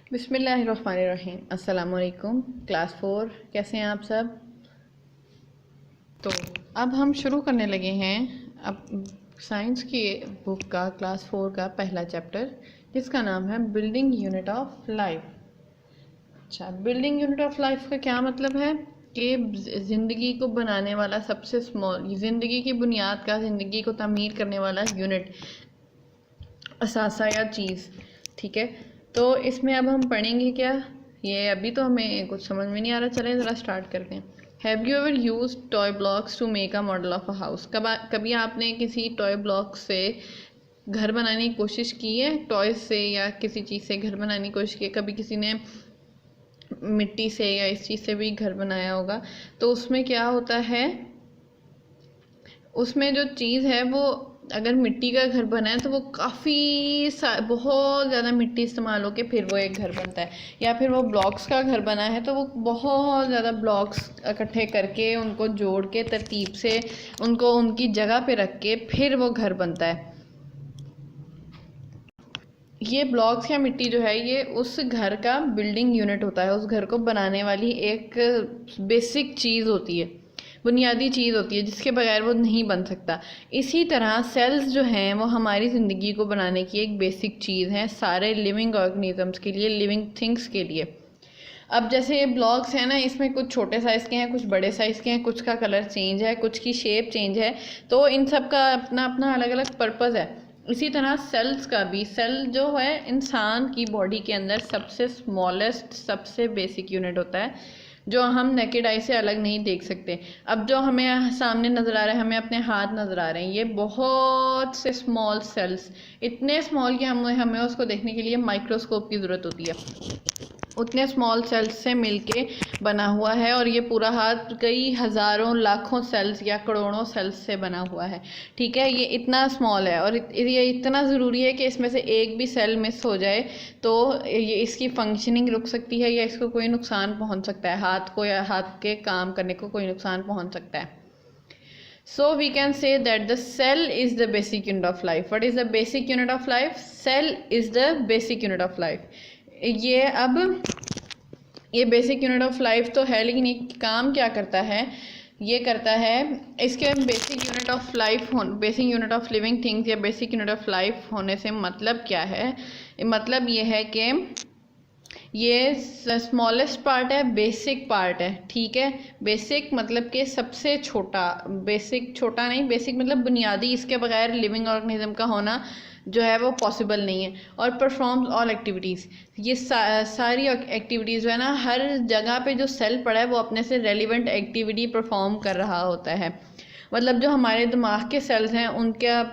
बिस्मिल्लाहिर्रहमानिर्रहीम। अस्सलाम वालेकुम क्लास 4, कैसे हैं आप सब। तो अब हम शुरू करने लगे हैं अब साइंस की बुक का क्लास 4 का पहला चैप्टर, जिसका नाम है बिल्डिंग यूनिट ऑफ लाइफ। अच्छा, बिल्डिंग यूनिट ऑफ लाइफ का क्या मतलब है कि ज़िंदगी को बनाने वाला सबसे स्मॉल, ज़िंदगी की बुनियाद का, ज़िंदगी को तामीर करने वाला यूनिट, असासा या चीज़। ठीक है, तो इसमें अब हम पढ़ेंगे क्या, ये अभी तो हमें कुछ समझ में नहीं आ रहा। चलें ज़रा स्टार्ट करते हैं। Have you ever use toy blocks to make a model of a house. कभी आपने किसी टॉय ब्लॉक से घर बनाने की कोशिश की है, टॉय से या किसी चीज़ से घर बनाने की कोशिश की है। कभी किसी ने मिट्टी से या इस चीज़ से भी घर बनाया होगा। तो उसमें क्या होता है, उसमें जो चीज़ है वो, अगर मिट्टी का घर बना है तो वो काफ़ी बहुत ज़्यादा मिट्टी इस्तेमाल होके फिर वो एक घर बनता है। या फिर वो ब्लॉक्स का घर बना है तो वो बहुत ज़्यादा ब्लॉक्स इकट्ठे करके, उनको जोड़ के तरतीब से, उनको उनकी जगह पे रख के फिर वो घर बनता है। ये ब्लॉक्स या मिट्टी जो है, ये उस घर का बिल्डिंग यूनिट होता है, उस घर को बनाने वाली एक बेसिक चीज़ होती है, बुनियादी चीज़ होती है, जिसके बगैर वो नहीं बन सकता। इसी तरह सेल्स जो हैं वो हमारी ज़िंदगी को बनाने की एक बेसिक चीज़ है, सारे लिविंग ऑर्गेनिजम्स के लिए, लिविंग थिंग्स के लिए। अब जैसे ये ब्लॉक्स हैं ना, इसमें कुछ छोटे साइज़ के हैं, कुछ बड़े साइज़ के हैं, कुछ का कलर चेंज है, कुछ की शेप चेंज है, तो इन सब का अपना अपना अलग अलग पर्पज़ है। इसी तरह सेल्स का भी, सेल जो है इंसान की बॉडी के अंदर सबसे स्मॉलेस्ट, सबसे बेसिक यूनिट होता है, जो हम नेकेड आई से अलग नहीं देख सकते। अब जो हमें सामने नज़र आ रहा है, हमें अपने हाथ नज़र आ रहे हैं, ये बहुत से स्मॉल सेल्स, इतने स्मॉल कि हमें उसको देखने के लिए माइक्रोस्कोप की ज़रूरत होती है। उतने स्मॉल सेल्स से मिलके बना हुआ है, और ये पूरा हाथ कई हज़ारों लाखों सेल्स या करोड़ों सेल्स से बना हुआ है। ठीक है, ये इतना स्मॉल है और ये इतना ज़रूरी है कि इसमें से एक भी सेल मिस हो जाए तो ये इसकी फंक्शनिंग रुक सकती है, या इसको कोई नुकसान पहुंच सकता है, हाथ को या हाथ के काम करने को कोई नुकसान पहुंच सकता है। So we can say that the cell is the basic unit of life. What is the basic unit of life? Cell is the basic unit of life. ये अब ये बेसिक यूनिट ऑफ लाइफ तो है, लेकिन ये काम क्या करता है, ये करता है, इसके बेसिक यूनिट ऑफ लाइफ हो, basic unit of living things या बेसिक यूनिट ऑफ लाइफ होने से मतलब क्या है, मतलब ये है कि ये स्मॉलेस्ट पार्ट है, बेसिक पार्ट है। ठीक है, बेसिक मतलब कि सबसे छोटा, बेसिक छोटा नहीं, बेसिक मतलब बुनियादी, इसके बगैर लिविंग ऑर्गेनिज्म का होना जो है वो पॉसिबल नहीं है। और परफॉर्म्स ऑल एक्टिविटीज़, ये सारी एक्टिविटीज़ जो है ना, हर जगह पे जो सेल पड़ा है वो अपने से रेलिवेंट एक्टिविटी परफॉर्म कर रहा होता है। मतलब जो हमारे दिमाग के सेल्स हैं उनका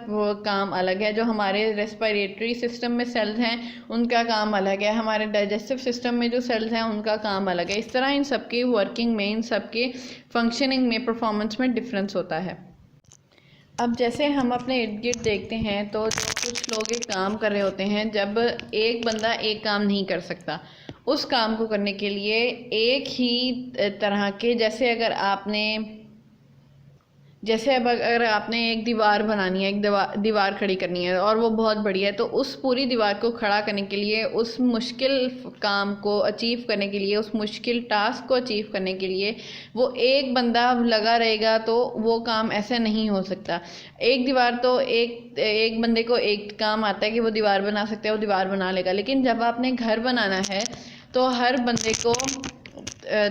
काम अलग है, जो हमारे रेस्पिरेटरी सिस्टम में सेल्स हैं उनका काम अलग है, हमारे डाइजेस्टिव सिस्टम में जो सेल्स हैं उनका काम अलग है। इस तरह इन सबके वर्किंग में, इन सबके फंक्शनिंग में, परफॉर्मेंस में डिफरेंस होता है। अब जैसे हम अपने इर्द गिर्द देखते हैं तो जो कुछ लोग एक काम कर रहे होते हैं, जब एक बंदा एक काम नहीं कर सकता, उस काम को करने के लिए एक ही तरह के, जैसे अब अगर आपने एक दीवार बनानी है, एक दीवार खड़ी करनी है और वो बहुत बड़ी है, तो उस पूरी दीवार को खड़ा करने के लिए, उस मुश्किल काम को अचीव करने के लिए, उस मुश्किल टास्क को अचीव करने के लिए वो एक बंदा लगा रहेगा तो वो काम ऐसे नहीं हो सकता। एक दीवार तो एक बंदे को एक काम आता है कि वो दीवार बना सकता है, वो दीवार बना लेगा। लेकिन जब आपने घर बनाना है तो हर बंदे को,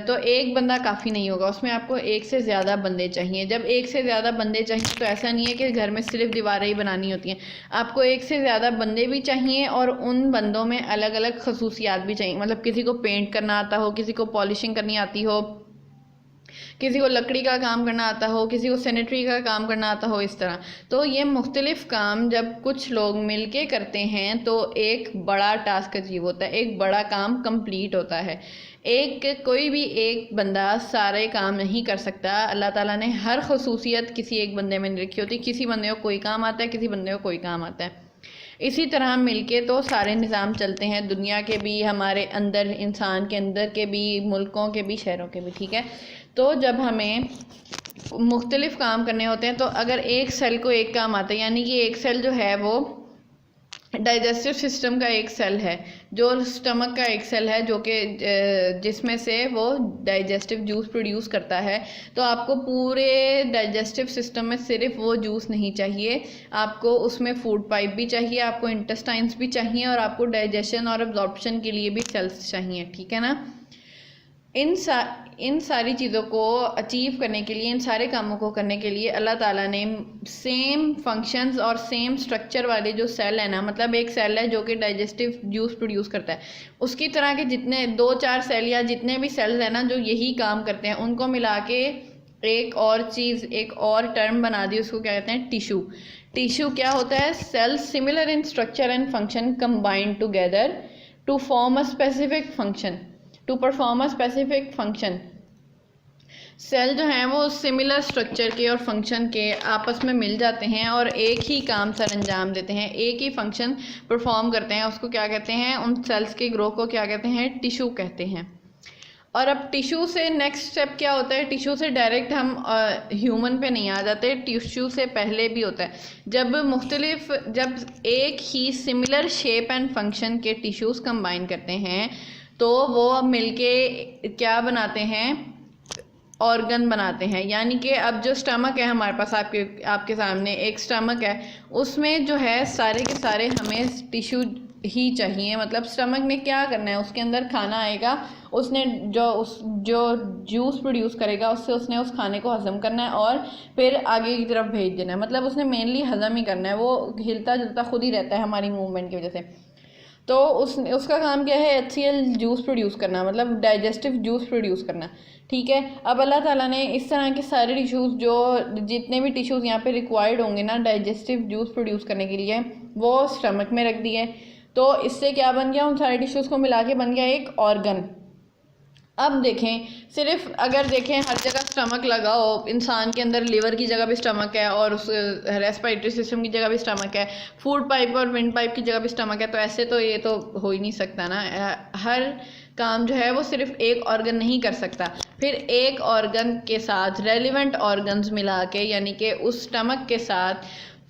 तो एक बंदा काफ़ी नहीं होगा, उसमें आपको एक से ज़्यादा बंदे चाहिए। जब एक से ज़्यादा बंदे चाहिए तो ऐसा नहीं है कि घर में सिर्फ दीवारें ही बनानी होती हैं, आपको एक से ज़्यादा बंदे भी चाहिए और उन बंदों में अलग अलग खसूसियात भी चाहिए। मतलब किसी को पेंट करना आता हो, किसी को पॉलिशिंग करनी आती हो, किसी को लकड़ी का काम करना आता हो, किसी को सैनिटरी का काम करना आता हो, इस तरह। तो ये मुख्तलिफ काम जब कुछ लोग मिलके करते हैं तो एक बड़ा टास्क अचीव होता है, एक बड़ा काम कंप्लीट होता है। कोई भी एक बंदा सारे काम नहीं कर सकता। अल्लाह ताला ने हर खसूसियत किसी एक बंदे में नहीं रखी होती, किसी बंदे को कोई काम आता है, किसी बंदे को कोई काम आता है। इसी तरह मिलके तो सारे निज़ाम चलते हैं, दुनिया के भी, हमारे अंदर, इंसान के अंदर के भी, मुल्कों के भी, शहरों के भी। ठीक है, तो जब हमें मुख्तलिफ काम करने होते हैं तो अगर एक सेल को एक काम आता है, यानी कि एक सेल जो है वो डाइजेस्टिव सिस्टम का एक सेल है, जो स्टमक का एक सेल है, जो कि जिसमें से वो डाइजेस्टिव जूस प्रोड्यूस करता है। तो आपको पूरे डाइजेस्टिव सिस्टम में सिर्फ वो जूस नहीं चाहिए, आपको उसमें फूड पाइप भी चाहिए, आपको इंटेस्टाइन्स भी चाहिए, और आपको डाइजेशन और एब्जॉर्प्शन के लिए भी सेल्स चाहिए, ठीक है ना। इन सारी चीज़ों को अचीव करने के लिए, इन सारे कामों को करने के लिए अल्लाह ताला ने सेम फंक्शंस और सेम स्ट्रक्चर वाले जो सेल है ना, मतलब एक सेल है जो कि डाइजेस्टिव जूस प्रोड्यूस करता है, उसकी तरह के जितने 2-4 सेल या जितने भी सेल्स हैं ना जो यही काम करते हैं, उनको मिला के एक और चीज़, एक और टर्म बना दी, उसको क्या कहते हैं, टिश्यू। टिश्यू क्या होता है, cells similar in structure and function combined together to form a specific function, to perform a specific function. Cell जो हैं वो सिमिलर स्ट्रक्चर के और फंक्शन के आपस में मिल जाते हैं और एक ही काम सर अंजाम देते हैं, एक ही फंक्शन परफॉर्म करते हैं। उसको क्या कहते हैं, उन सेल्स के ग्रोथ को क्या कहते हैं, टिश्यू कहते हैं। और अब टिश्यू से नेक्स्ट स्टेप क्या होता है, टिश्यू से डायरेक्ट हम ह्यूमन पे नहीं आ जाते, टिश्यू से पहले भी होता है। जब एक ही सिमिलर शेप एंड फंक्शन के टिश्यूज़ कंबाइन करते हैं तो वो मिलके क्या बनाते हैं, ऑर्गन बनाते हैं। यानी कि अब जो स्टमक है हमारे पास, आपके सामने एक स्टमक है, उसमें जो है सारे के सारे हमें टिश्यू ही चाहिए। मतलब स्टमक ने क्या करना है, उसके अंदर खाना आएगा, उसने जो जूस प्रोड्यूस करेगा उससे उसने उस खाने को हज़म करना है और फिर आगे की तरफ भेज देना है। मतलब उसने मेनली हज़म ही करना है, वो हिलता जुलता खुद ही रहता है हमारी मूवमेंट की वजह से। तो उसका काम क्या है, HCl जूस प्रोड्यूस करना, मतलब डाइजेस्टिव जूस प्रोड्यूस करना, ठीक है। अब अल्लाह ताला ने इस तरह के सारे टिश्यूज़, जो जितने भी टिश्यूज़ यहाँ पे रिक्वायर्ड होंगे ना डाइजेस्टिव जूस प्रोड्यूस करने के लिए, वो स्टमक में रख दिए। तो इससे क्या बन गया, उन सारे टिश्यूज़ को मिला के बन गया एक ऑर्गन। अब देखें, सिर्फ अगर देखें हर जगह स्टमक लगा हो, इंसान के अंदर लिवर की जगह भी स्टमक है और उस रेस्पिरेटरी सिस्टम की जगह भी स्टमक है, फूड पाइप और विंड पाइप की जगह भी स्टमक है, तो ऐसे तो ये तो हो ही नहीं सकता ना। हर काम जो है वो सिर्फ एक ऑर्गन नहीं कर सकता। फिर एक ऑर्गन के साथ रेलिवेंट ऑर्गन्स मिला के, यानी कि उस स्टमक के साथ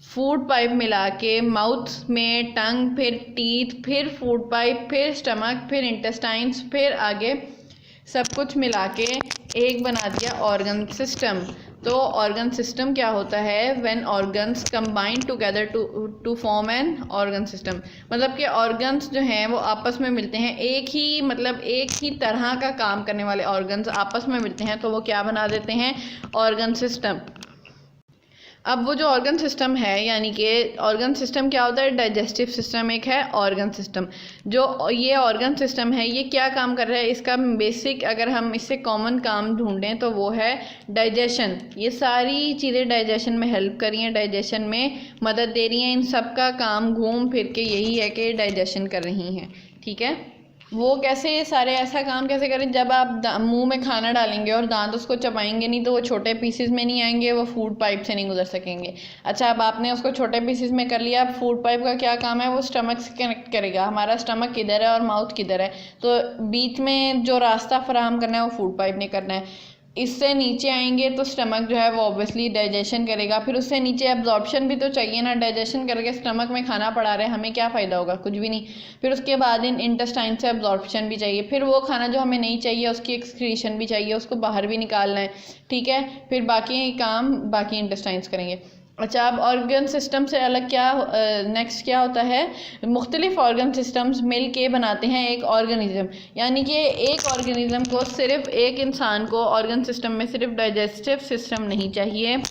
फूड पाइप मिला के, माउथ में टंग, फिर टीथ, फिर फूड पाइप, फिर स्टमक, फिर इंटेस्टाइन्स, फिर आगे सब कुछ मिला के एक बना दिया ऑर्गन सिस्टम। तो ऑर्गन सिस्टम क्या होता है, when organs combine together to form an organ system. मतलब कि ऑर्गन्स जो हैं वो आपस में मिलते हैं, एक ही तरह का काम करने वाले ऑर्गन्स आपस में मिलते हैं, तो वो क्या बना देते हैं, ऑर्गन सिस्टम। अब वो जो ऑर्गन सिस्टम है, यानी कि ऑर्गन सिस्टम क्या होता है, डाइजेस्टिव सिस्टम एक है, ऑर्गन सिस्टम। जो ये ऑर्गन सिस्टम है ये क्या काम कर रहा है, इसका बेसिक अगर हम इससे कॉमन काम ढूंढें तो वो है डाइजेशन। ये सारी चीज़ें डाइजेशन में हेल्प कर रही हैं, डाइजेशन में मदद दे रही हैं। इन सब का काम घूम फिर के यही है कि डाइजेशन कर रही हैं, ठीक है। वो कैसे, ये सारे ऐसा काम कैसे करें, जब आप मुंह में खाना डालेंगे और दांत उसको चबाएंगे नहीं तो वो छोटे पीसेस में नहीं आएंगे, वो फूड पाइप से नहीं गुजर सकेंगे। अच्छा, अब आपने उसको छोटे पीसेस में कर लिया, अब फूड पाइप का क्या काम है, वो स्टमक से कनेक्ट करेगा। हमारा स्टमक किधर है और माउथ किधर है, तो बीच में जो रास्ता फराहम करना है वो फूड पाइप ने करना है। इससे नीचे आएंगे तो स्टमक जो है वो ऑब्वियसली डाइजेशन करेगा, फिर उससे नीचे एब्जॉर्प्शन भी तो चाहिए ना। डाइजेशन करके स्टमक में खाना पड़ा रहे, हमें क्या फ़ायदा होगा, कुछ भी नहीं। फिर उसके बाद इन इंटेस्टाइन से एब्जॉर्प्शन भी चाहिए, फिर वो खाना जो हमें नहीं चाहिए उसकी एक्सक्रीशन भी चाहिए, उसको बाहर भी निकालना है, ठीक है। फिर बाकी काम बाकी इंटेस्टाइन्स करेंगे। अच्छा, अब ऑर्गन सिस्टम से अलग क्या नेक्स्ट क्या होता है, मुख्तलिफ ऑर्गन सिस्टम्स मिल के बनाते हैं एक ऑर्गेनिज्म। यानी कि एक ऑर्गेनिज्म को, सिर्फ एक इंसान को ऑर्गन सिस्टम में सिर्फ डाइजेस्टिव सिस्टम नहीं चाहिए,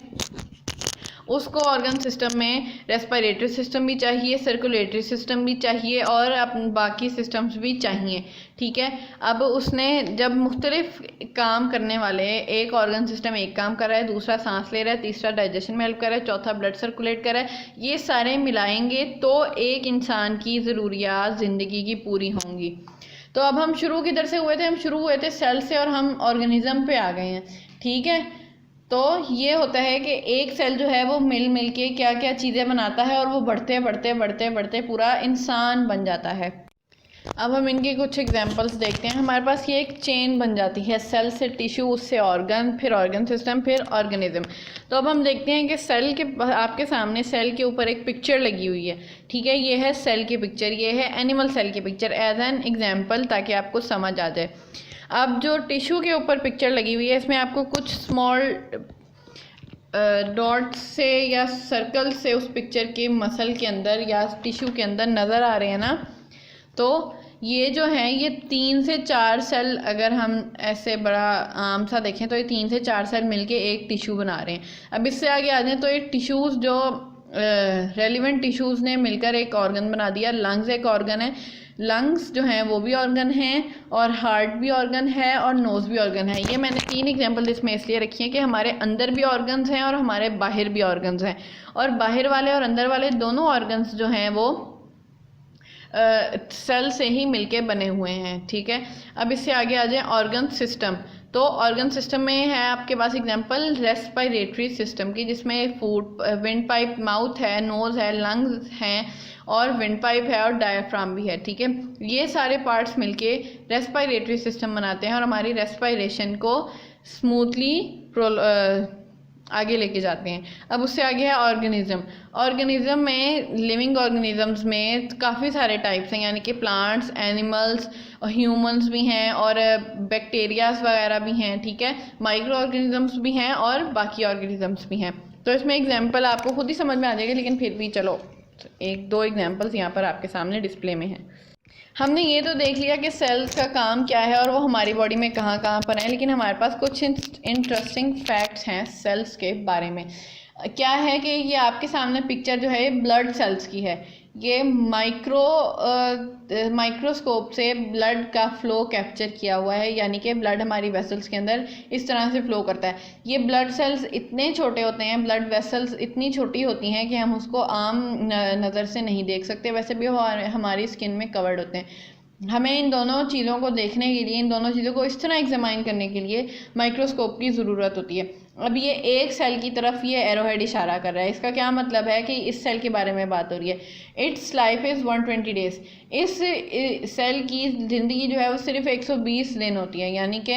उसको ऑर्गन सिस्टम में रेस्पिरेटरी सिस्टम भी चाहिए, सर्कुलेटरी सिस्टम भी चाहिए और बाकी सिस्टम्स भी चाहिए, ठीक है। अब उसने जब मुख्तलिफ काम करने वाले, एक ऑर्गन सिस्टम एक काम कर रहा है, दूसरा सांस ले रहा है, तीसरा डाइजेशन में हेल्प कर रहा है, चौथा ब्लड सर्कुलेट कर रहा है, ये सारे मिलाएंगे तो एक इंसान की ज़रूरियात ज़िंदगी की पूरी होंगी। तो अब हम शुरू किधर से हुए थे, हम शुरू हुए थे सेल से और हम ऑर्गेनिज्म पे आ गए हैं, ठीक है। तो ये होता है कि एक सेल जो है वो मिल के क्या क्या चीज़ें बनाता है और वो बढ़ते बढ़ते बढ़ते बढ़ते पूरा इंसान बन जाता है। अब हम इनके कुछ एग्जांपल्स देखते हैं। हमारे पास ये एक चेन बन जाती है, सेल से टिश्यू, उससे ऑर्गन, फिर ऑर्गन सिस्टम, फिर ऑर्गेनिज्म। तो अब हम देखते हैं कि सेल के, आपके सामने सेल के ऊपर एक पिक्चर लगी हुई है, ठीक है। ये है सेल की पिक्चर, ये है एनिमल सेल की पिक्चर, एज एन एग्जाम्पल, ताकि आपको समझ आ जाए। अब जो टिश्यू के ऊपर पिक्चर लगी हुई है, इसमें आपको कुछ स्मॉल डॉट से या सर्कल से उस पिक्चर के मसल के अंदर या टिश्यू के अंदर नज़र आ रहे हैं ना। तो ये जो है, ये 3 से 4 सेल, अगर हम ऐसे बड़ा आम सा देखें तो ये 3 से 4 सेल मिलके एक टिश्यू बना रहे हैं। अब इससे आगे आ जाए तो ये टिश्यूज़ जो रेलिवेंट टिश्यूज़ ने मिलकर एक ऑर्गन बना दिया। लंग्स एक ऑर्गन है, लंग्स जो हैं वो भी ऑर्गन हैं, और हार्ट भी ऑर्गन है, और नोज़ भी ऑर्गन है। ये मैंने 3 एग्जांपल इसमें इसलिए रखी हैं कि हमारे अंदर भी ऑर्गन्स हैं और हमारे बाहर भी ऑर्गन्स हैं, और बाहर वाले और अंदर वाले दोनों ऑर्गन्स जो हैं वो सेल से ही मिलके बने हुए हैं, ठीक है। अब इससे आगे आ जाए ऑर्गन सिस्टम। तो ऑर्गन सिस्टम में है आपके पास एग्जांपल रेस्पिरेटरी सिस्टम की, जिसमें फूड, विंड पाइप, माउथ है, नोज़ है, लंग्स हैं, और विंड पाइप है, और डायफ्राम भी है, ठीक है। ये सारे पार्ट्स मिलके रेस्पिरेटरी सिस्टम बनाते हैं और हमारी रेस्पिरेशन को स्मूथली आगे लेके जाते हैं। अब उससे आगे है ऑर्गेनिज्म। ऑर्गेनिज्म में, लिविंग ऑर्गेनिजम्स में काफ़ी सारे टाइप्स हैं, यानी कि प्लांट्स, एनिमल्स, ह्यूमंस भी हैं, और बैक्टीरियाज वगैरह भी हैं, ठीक है। माइक्रो ऑर्गेनिजम्स भी हैं और बाकी ऑर्गेनिजम्स भी हैं। तो इसमें एग्जाम्पल आपको खुद ही समझ में आ जाएगा, लेकिन फिर भी चलो 1-2 एग्जाम्पल्स यहाँ पर आपके सामने डिस्प्ले में हैं। हमने ये तो देख लिया कि सेल्स का काम क्या है और वो हमारी बॉडी में कहाँ कहाँ पर है, लेकिन हमारे पास कुछ इंटरेस्टिंग फैक्ट्स हैं सेल्स के बारे में। क्या है कि ये आपके सामने पिक्चर जो है ब्लड सेल्स की है। ये माइक्रोस्कोप से ब्लड का फ़्लो कैप्चर किया हुआ है, यानी कि ब्लड हमारी वेसल्स के अंदर इस तरह से फ़्लो करता है। ये ब्लड सेल्स इतने छोटे होते हैं, ब्लड वेसल्स इतनी छोटी होती हैं कि हम उसको आम नज़र से नहीं देख सकते, वैसे भी हमारी स्किन में कवर्ड होते हैं। हमें इन दोनों चीज़ों को देखने के लिए, इन दोनों चीज़ों को इस तरह एग्जामाइन करने के लिए माइक्रोस्कोप की ज़रूरत होती है। अब ये एक सेल की तरफ ये एरोहेड इशारा कर रहा है। इसका क्या मतलब है कि इस सेल के बारे में बात हो रही है। It's life is 120 days. इस सेल की ज़िंदगी जो है वो सिर्फ 120 दिन होती है, यानी कि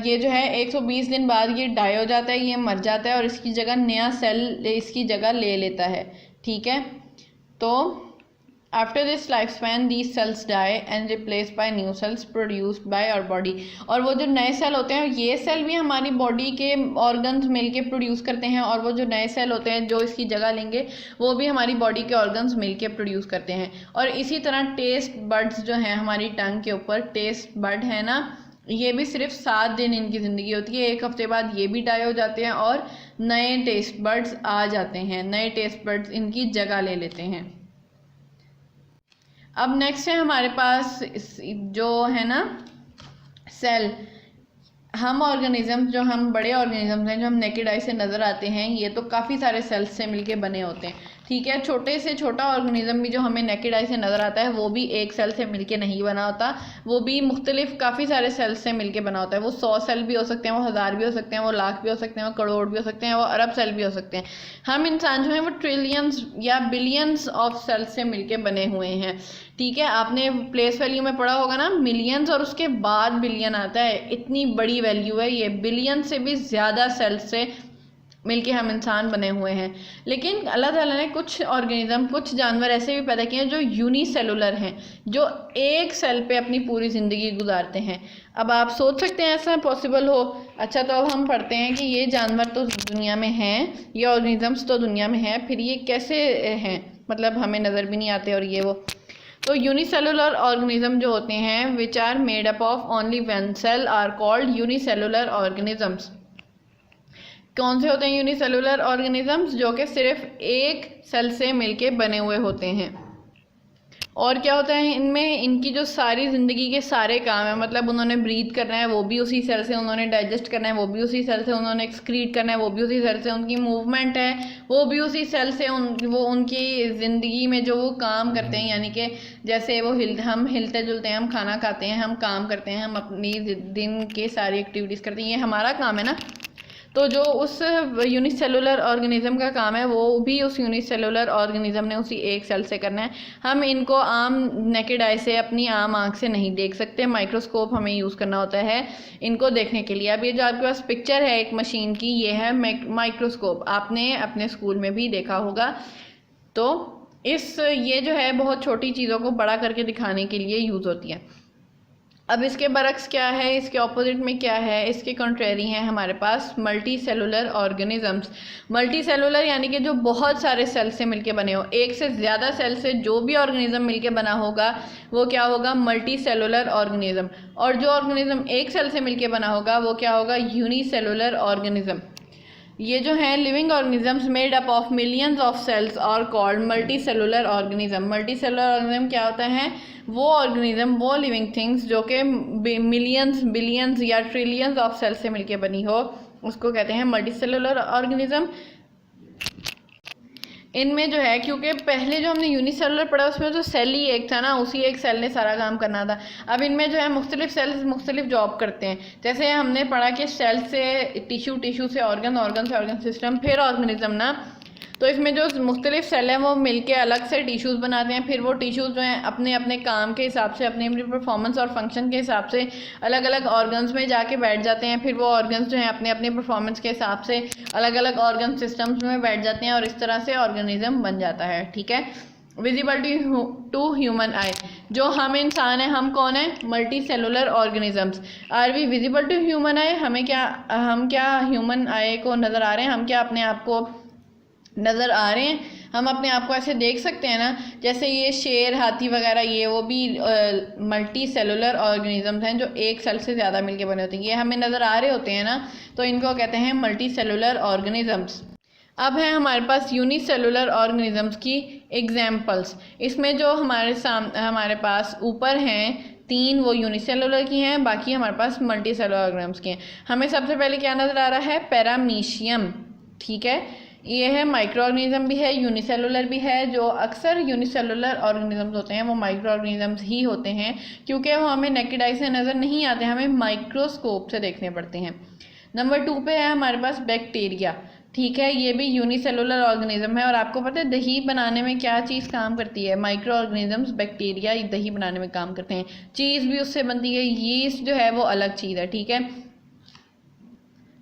ये जो है 120 दिन बाद ये डाई हो जाता है, ये मर जाता है, और इसकी जगह नया सेल इसकी जगह ले लेता है, ठीक है। तो after this life span these cells die and replace by new cells produced by our body. और वो जो नए सेल होते हैं, ये सेल भी हमारी बॉडी के ऑर्गन्स मिलके प्रोड्यूस करते हैं, और वो जो नए सेल होते हैं जो इसकी जगह लेंगे वो भी हमारी बॉडी के ऑर्गन्स मिलके प्रोड्यूस करते हैं। और इसी तरह टेस्ट बड्स जो हैं हमारी टंग के ऊपर, टेस्ट बड है ना, ये भी सिर्फ 7 दिन इनकी ज़िंदगी होती है। 1 हफ्ते बाद ये भी डाई हो जाते हैं और नए टेस्ट बड्स आ जाते हैं, नए टेस्ट बड्स इनकी जगह ले लेते हैं। अब नेक्स्ट है हमारे पास जो है ना सेल। हम ऑर्गेनिज्म, जो हम बड़े ऑर्गेनिज्म हैं जो हम नेकेड आई से नज़र आते हैं, ये तो काफ़ी सारे सेल्स से मिलके बने होते हैं, ठीक है। छोटे से छोटा ऑर्गेनिज्म भी जो हमें नेकेड आई से नज़र आता है वो भी एक सेल से मिलके नहीं बना होता, वो भी मुख्तलिफ काफ़ी सारे सेल्स से मिलके बना होता है। वो 100 सेल भी हो सकते हैं, वो 1000 भी हो सकते हैं, वो लाख भी हो सकते हैं, वो करोड़ भी हो सकते हैं, वो अरब सेल भी हो सकते हैं। हम इंसान जो हैं वो ट्रिलियंस या बिलियंस ऑफ सेल्स से मिलके बने हुए हैं, ठीक है। आपने प्लेस वैल्यू में पढ़ा होगा ना, मिलियंस और उसके बाद बिलियन आता है, इतनी बड़ी वैल्यू है ये। बिलियन से भी ज़्यादा सेल्स से मिलके हम इंसान बने हुए हैं। लेकिन अल्लाह ताला ने कुछ ऑर्गेनिज्म, कुछ जानवर ऐसे भी पैदा किए हैं जो यूनिसेलुलर हैं, जो एक सेल पे अपनी पूरी ज़िंदगी गुजारते हैं। अब आप सोच सकते हैं ऐसा पॉसिबल हो। अच्छा, तो अब हम पढ़ते हैं कि ये जानवर तो दुनिया में हैं, ये ऑर्गेनिजम्स तो दुनिया में हैं, फिर ये कैसे हैं, मतलब हमें नज़र भी नहीं आते और ये वो। तो यूनिसेलुलर ऑर्गेनिज्म जो होते हैं, which are made up of only one cell, are called unicellular organisms. कौन से होते हैं यूनिसेलुलर ऑर्गेनिजम्स? जो कि सिर्फ एक सेल से मिलके बने हुए होते हैं। और क्या होता है इनमें, इनकी जो सारी ज़िंदगी के सारे काम है, मतलब उन्होंने ब्रीथ करना है वो भी उसी सेल से, उन्होंने डाइजेस्ट करना है वो भी उसी सेल से, उन्होंने एक्सक्रीट करना है वो भी उसी सेल से, उनकी मूवमेंट है वो भी उसी सेल से, वो उनकी ज़िंदगी में जो वो काम करते हैं, यानी कि जैसे वो हम हिलते जुलते हैं, हम खाना खाते हैं, हम काम करते हैं, हम अपनी दिन की सारी एक्टिविटीज़ करते हैं, ये हमारा काम है ना। तो जो उस यूनिसेलुलर ऑर्गेनिज्म का काम है वो भी उस यूनिसेलुलर ऑर्गेनिज्म ने उसी एक सेल से करना है। हम इनको आम नेकेड आई से, अपनी आम आँख से नहीं देख सकते, माइक्रोस्कोप हमें यूज़ करना होता है इनको देखने के लिए। अब ये जो आपके पास पिक्चर है एक मशीन की, ये है माइक्रोस्कोप, आपने अपने स्कूल में भी देखा होगा। तो ये जो है बहुत छोटी चीज़ों को बड़ा करके दिखाने के लिए यूज़ होती है। अब इसके बरक्स क्या है, इसके ऑपोजिट में क्या है, इसके कॉन्ट्रेरी हैं हमारे पास multicellular organisms. Multicellular यानी कि जो बहुत सारे सेल से मिलके बने हो, एक से ज़्यादा सेल से जो भी ऑर्गेनिज्म मिलके बना होगा वो क्या होगा, मल्टी सेलुलर ऑर्गेनिज्म। और जो ऑर्गेनिज्म एक सेल से मिलके बना होगा वो क्या होगा, यूनिसेलुलर ऑर्गेनिज्म। ये जो है living organisms made up of millions of cells और called multicellular organism. Multicellular organism क्या होता है, वो ऑर्गेनिज्म, वो लिविंग थिंग्स जो कि मिलियंस, बिलियंस या ट्रिलियंस ऑफ सेल से मिलके बनी हो, उसको कहते हैं मल्टी सेलुलर ऑर्गेनिज्म। इनमें जो है, क्योंकि पहले जो हमने यूनिसेलुलर पढ़ा उसमें तो सेल ही एक था ना, उसी एक सेल ने सारा काम करना था। अब इनमें जो है मुख्तलिफ सेल्स मुख्तलिफ जॉब करते हैं। जैसे हमने पढ़ा कि सेल से टिश्यू, टिश्यू से ऑर्गन, ऑर्गन से ऑर्गन सिस्टम, फिर ऑर्गेनिज्म ना। तो इसमें जो मुख्तलिफ सेल हैं वो मिलके अलग से टिश्यूज़ बनाते हैं। फिर वो टिश्यूज़ जो हैं अपने अपने काम के हिसाब से, अपनी अपनी परफॉर्मेंस और फंक्शन के हिसाब से अलग अलग ऑर्गन्स में जाके बैठ जाते हैं। फिर वो ऑर्गन्स जो हैं अपने अपने परफॉर्मेंस के हिसाब से अलग अलग ऑर्गन सिस्टम्स में बैठ जाते हैं और इस तरह से ऑर्गेनिज्म बन जाता है। ठीक है, विजिबल टू ह्यूमन आई, जो हम इंसान हैं, हम कौन है, multicellular organisms. Are we visible to human eye, हम क्या ह्यूमन आई को नज़र आ रहे हैं, हम क्या अपने आप को नज़र आ रहे हैं, हम अपने आप को ऐसे देख सकते हैं ना। जैसे ये शेर, हाथी वगैरह, ये वो भी मल्टी सेलुलर ऑर्गेनिजम्स हैं जो एक सेल से ज़्यादा मिलके बने होते हैं। ये हमें नज़र आ रहे होते हैं ना, तो इनको कहते हैं मल्टी सेलुलर ऑर्गेनिजम्स। अब है हमारे पास यूनिसेलुलर ऑर्गेनिजम्स की एग्जाम्पल्स। इसमें जो हमारे पास ऊपर हैं 3, वो यूनिसेलुलर की हैं, बाकी हमारे पास मल्टी सेलुलर ऑर्गेनिजम्स की हैं। हमें सबसे पहले क्या नज़र आ रहा है, पैरामीशियम। ठीक है, ये है माइक्रो ऑर्गेनिज्म भी है, यूनिसेलुलर भी है। जो अक्सर यूनिसेलुलर ऑर्गेनिजम्स होते हैं वो माइक्रो ऑर्गेनिजम्स ही होते हैं, क्योंकि वो हमें नेकेड आई से नज़र नहीं आते, हमें माइक्रोस्कोप से देखने पड़ते हैं। नंबर 2 पे है हमारे पास बैक्टीरिया। ठीक है, ये भी यूनिसेलुलर ऑर्गेनिज्म है। और आपको पता है दही बनाने में क्या चीज़ काम करती है, माइक्रो ऑर्गेनिजम्स, बैक्टीरिया दही बनाने में काम करते हैं। चीज़ भी उससे बनती है, यीस्ट जो है वो अलग चीज़ है। ठीक है,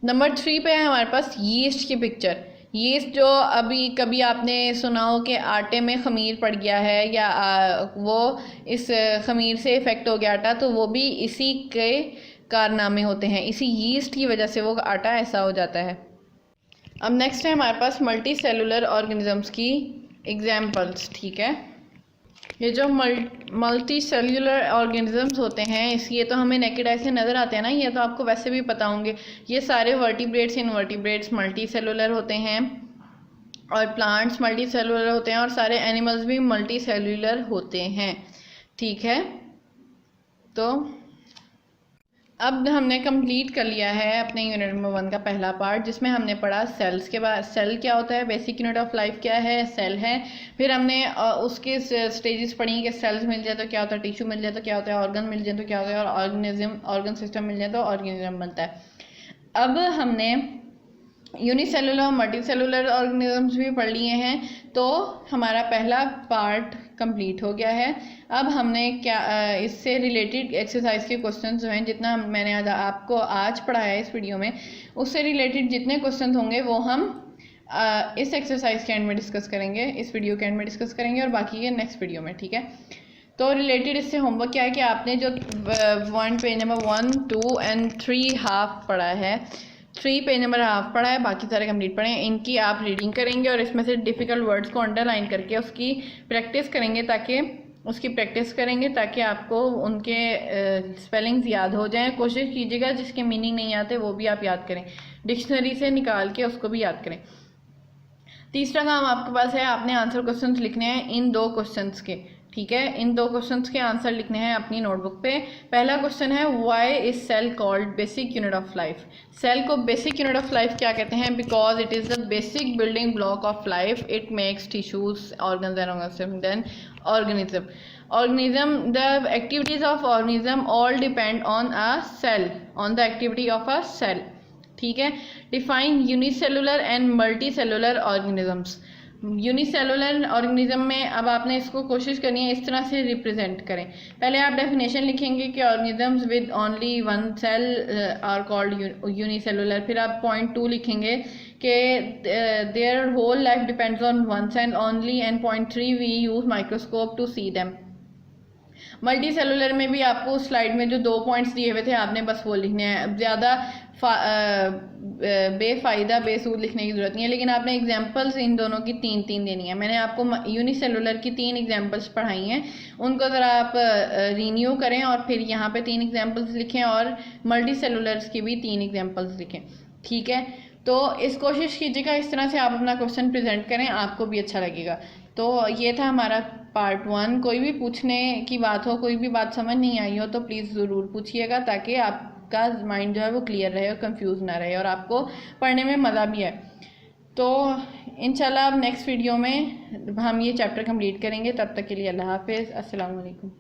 नंबर 3 पे है हमारे पास यीस्ट की पिक्चर। यीस्ट जो अभी कभी आपने सुना हो कि आटे में खमीर पड़ गया है या वो इस खमीर से इफ़ेक्ट हो गया आटा, तो वो भी इसी के कारनामे होते हैं, इसी यीस्ट की वजह से वो आटा ऐसा हो जाता है। अब नेक्स्ट है हमारे पास मल्टी सेलुलर ऑर्गेनिजम्स की एग्जाम्पल्स। ठीक है, ये जो मल्टी सेल्यूलर ऑर्गेनिजम्स होते हैं, ये तो हमें नेकेड आई से नज़र आते हैं ना, ये तो आपको वैसे भी पता होंगे। ये सारे वर्टिब्रेट्स, इनवर्टिब्रेट्स मल्टी सेलुलर होते हैं, और प्लांट्स मल्टी सेलुलर होते हैं, और सारे एनिमल्स भी मल्टी सेलुलर होते हैं। ठीक है, तो अब हमने कंप्लीट कर लिया है अपने यूनिट नंबर 1 का पहला पार्ट, जिसमें हमने पढ़ा सेल्स के बाद, सेल क्या होता है, बेसिक यूनिट ऑफ लाइफ क्या है, सेल है। फिर हमने उसके स्टेजेस पढ़ी कि सेल्स मिल जाए तो क्या होता है, टिश्यू मिल जाए तो क्या होता है, ऑर्गन मिल जाए तो क्या होता है, और ऑर्गन सिस्टम मिल जाए तो ऑर्गेनिज्म बनता है। अब हमने यूनिसेलुलर और मल्टी सेलुलर ऑर्गेनिजम्स भी पढ़ लिए हैं, तो हमारा पहला पार्ट कंप्लीट हो गया है। अब हमने क्या इससे रिलेटेड एक्सरसाइज के क्वेश्चंस जो हैं, जितना मैंने आपको आज पढ़ाया है इस वीडियो में, उससे रिलेटेड जितने क्वेश्चंस होंगे वो हम इस एक्सरसाइज के एंड में डिस्कस करेंगे, इस वीडियो के एंड में डिस्कस करेंगे, और बाकी के नेक्स्ट वीडियो में। ठीक है, तो रिलेटेड इससे होमवर्क क्या है कि आपने जो पेज नंबर 1, 2 एंड 3 हाफ पढ़ा है, 3 पेज नंबर हाफ पढ़ा है, बाकी सारे कंप्लीट पढ़े हैं, इनकी आप रीडिंग करेंगे और इसमें से डिफ़िकल्ट वर्ड्स को अंडरलाइन करके उसकी प्रैक्टिस करेंगे, ताकि आपको उनके स्पेलिंग्स याद हो जाएं। कोशिश कीजिएगा जिसके मीनिंग नहीं आते वो भी आप याद करें, डिक्शनरी से निकाल के उसको भी याद करें। तीसरा काम आपके पास है, आपने आंसर क्वेश्चंस लिखने हैं इन 2 क्वेश्चंस के। ठीक है, इन 2 क्वेश्चंस के आंसर लिखने हैं अपनी नोटबुक पे। पहला क्वेश्चन है, why is cell called basic unit of life. Cell को बेसिक यूनिट ऑफ लाइफ क्या कहते हैं, because it is the basic building block of life, it makes tissues, organs and then organism. The activities of organism all depend on a cell, on the activity of a cell. ठीक है। Define unicellular and multicellular organisms. Unicellular organism में अब आपने इसको कोशिश करनी है इस तरह से रिप्रेजेंट करें। पहले आप डेफिनेशन लिखेंगे कि organisms with only one cell are called unicellular. फिर आप पॉइंट 2 लिखेंगे कि their whole life depends on one cell only, and point 3 we use microscope to see them. Multi cellular में भी आपको स्लाइड में जो 2 पॉइंट्स दिए हुए थे आपने बस वो लिखने हैं, ज़्यादा बेफ़ायदा बेसूद लिखने की ज़रूरत नहीं है, लेकिन आपने एग्जांपल्स इन दोनों की 3-3 देनी है। मैंने आपको यूनिसेलुलर की 3 एग्जांपल्स पढ़ाई हैं, उनको ज़रा आप रीन्यू करें और फिर यहाँ पे 3 एग्जांपल्स लिखें और मल्टी सेलुलर्स की भी 3 एग्जांपल्स लिखें, ठीक है। तो इस कोशिश कीजिएगा इस तरह से आप अपना क्वेश्चन प्रेजेंट करें, आपको भी अच्छा लगेगा। तो ये था हमारा पार्ट 1। कोई भी पूछने की बात हो, कोई भी बात समझ नहीं आई हो तो प्लीज़ ज़रूर पूछिएगा, ताकि आपका माइंड जो है वो क्लियर रहे और कंफ्यूज ना रहे और आपको पढ़ने में मज़ा भी आए। तो इंशाल्लाह अब नेक्स्ट वीडियो में हम ये चैप्टर कंप्लीट करेंगे। तब तक के लिए अल्लाह हाफिज़, अस्सलाम वालेकुम।